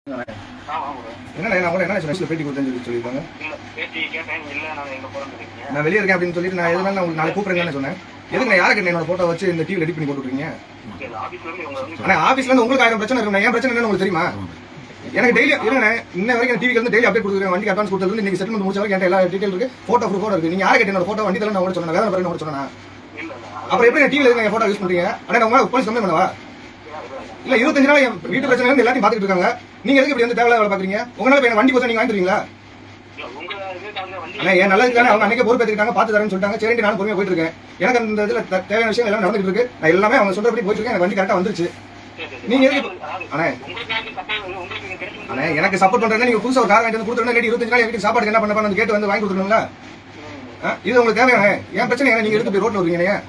என்ன நான் கூட என்ன பேட்டி கொடுத்தேன்னு சொல்லியிருக்காங்க. நான் வெளியே இருக்கேன் அப்படின்னு சொல்லிட்டு நான் எதுனால உங்களுக்கு நாளை கூப்பிடுறேன்னு சொன்னேன். எதுக்கு நான் யாருக்கு என்னோட போட்டோ வச்சு இந்த டிவி ரெடி பண்ணி போட்டுருக்கீங்க? ஆனா ஆபீஸ்ல இருந்து உங்களுக்கு 1000 பிரச்சனை இருக்கு. ஏன் பிரச்சனை உங்களுக்கு தெரியுமா? எனக்கு டெய்லி இல்லைண்ணே, இன்ன வரைக்கும் டிவிக்கு வந்து டெய்லி அப்டேட் கொடுக்குறேன். வண்டிக்கு அட்வான்ஸ் கொடுத்தது இன்னைக்கு செட்டில்மெண்ட் முடிச்ச வரைக்கும் எல்லா டீடைல் இருக்கு, போட்டோ ப்ரூஃபோட இருக்கு. நீங்க யாரை கேட்டு என்னோட போட்டோ வண்டி தரேன் நான் கூட சொன்னேன், வேலை பிறகு கூட சொன்னேன். அப்புறம் எப்படி டிவில நீங்க போட்டோ யூஸ் பண்றீங்க? ஆனா உங்க போலீஸ் கம்ப்ளைண்ட் பண்ணவா? இல்ல 25 நாள் என் வீட்டு பிரச்சனை இருந்து எல்லாத்தையும் பாத்துட்டு இருக்காங்க. நீங்க எதுக்கு இப்படி வந்து தேவையில்ல வேலை பாக்குறீங்க? உங்களால என்ன வண்டி போச்சா நீங்க வாங்கிடுவீங்களா? ஆனா ஏன் நல்லதுக்கான அவங்க அன்னைக்கு பொறுப்பேற்றுக்கிட்டாங்க, பாத்து தரேன்னு சொல்லிட்டாங்க. சரி நானும் பொறுமையா போயிட்டு இருக்கேன். எனக்கு அந்த இதுல தேவையான விஷயம் எல்லாம் நடந்துட்டு இருக்கு. நான் எல்லாமே அவங்க சொல்றபடி போயிட்டு இருக்கேன். எனக்கு வண்டி கரெக்டா வந்துருச்சு. நீங்க எதுக்கு அண்ணே எனக்கு சப்போர்ட் பண்றேன்னா நீங்க புதுசா ஒரு கார் வாங்கிட்டு வந்து கொடுத்துருந்தா 25 நாள் வீட்டுக்கு சாப்பாடு என்ன பண்ண கேட்டு வந்து வாங்கி கொடுத்துருங்களா? இது உங்களுக்கு தேவையான ஏன் பிரச்சனை? நீங்க எடுத்து போய் ரோட்ல வருவீங்க.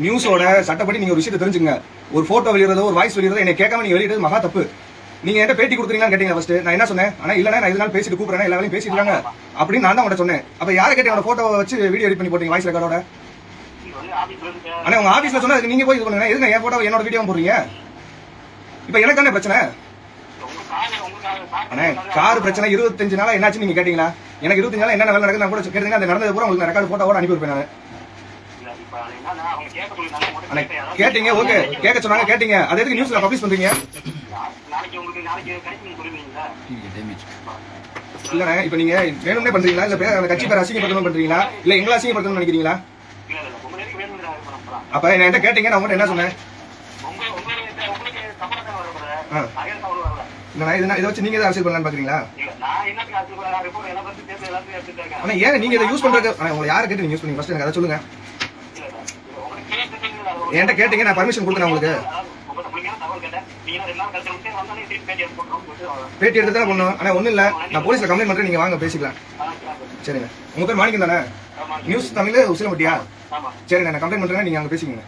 நியூஸோட சட்டப்படி நீங்க ஒரு விஷயத்தை தெரிஞ்சுங்க. ஒரு போட்டோ வெளியிறதோ ஒரு வாய்ஸ் வெளியிறதோ என்னை கேட்காம நீங்க வெளியிடுறது மகா தப்பு. நீங்க என்கிட்ட பேட்டி கொடுத்துறீங்கன்னு கேட்டீங்க. ஃபர்ஸ்ட் நான் என்ன சொன்னேன்? ஆனா இல்ல நான் இதனால பேசிட்டு கூப்பிடுறேன், எல்லா வேலையும் பேசிட்டு இருக்காங்க அப்படின்னு நான் தான் உங்கள்ட்ட சொன்னேன். அப்ப யாரை கேட்டு என்னோட போட்டோ வச்சு வீடியோ எடிட் பண்ணி போட்டீங்க வாய்ஸ் ரெக்கார்டோட? ஆனா உங்க ஆபீஸ்ல சொன்னா நீங்க போய் இது பண்ணுங்க. எதுக்கு என் போட்டோ என்னோட வீடியோ போடுறீங்க? இப்ப எனக்கு என்ன பிரச்சனை? அண்ணே கார் பிரச்சனை 25 நாளா என்னாச்சு நீங்க கேட்டீங்களா? எனக்கு 25 நாளா என்ன வேலை நடக்குது நான் கூட கேட்டீங்க. அந்த நடந்தது பூரா உங்களுக்கு ரெக்கார்டு போட்டோவோட அனுப்பி வைப்பேன் நான். கேட்டீங்க, ஓகே கேட்க சொன்னாங்க கேட்டீங்க. அது எதுக்கு நியூஸ்ல பப்ளிஷ் பண்றீங்க? இல்லண்ணே இப்ப நீங்க வேணும்னே பண்றீங்களா? இல்ல கட்சி பேர் அசிங்கப்படுத்தணும் பண்றீங்களா? இல்ல எங்களை அசிங்கப்படுத்தணும்னு நினைக்கிறீங்களா? அப்ப என்ன கேட்டீங்க, நான் உங்கள்ட்ட என்ன சொன்னேன்? இதை வச்சு நீங்க அரசியல் பண்ணலான்னு பாக்குறீங்களா? ஆனா ஏன் நீங்க இதை யூஸ் பண்றது? உங்களை யாரை கேட்டு நீங்க யூஸ் பண்ணீங்க? ஃபர்ஸ்ட் எனக்கு அதை சொல்லுங்க. என்கிட்ட கேட்டீங்க, நான் பர்மிஷன் கொடுத்தேன் உங்களுக்கு. பேட்டி எடுத்து தான் பண்ணும். ஆனா ஒண்ணும் இல்ல, நான் போலீஸ்ல கம்ப்ளைண்ட் பண்றேன், நீங்க வாங்க பேசிக்கலாம். சரிங்க, உங்க பேர் மாணிக்கம் தானே? நியூஸ் தமிழ் உசிலம்பட்டியா? சரிண்ணே, நான் கம்ப்ளைண்ட் பண்றேன், நீங்க அங்க பேசிக்கங்க.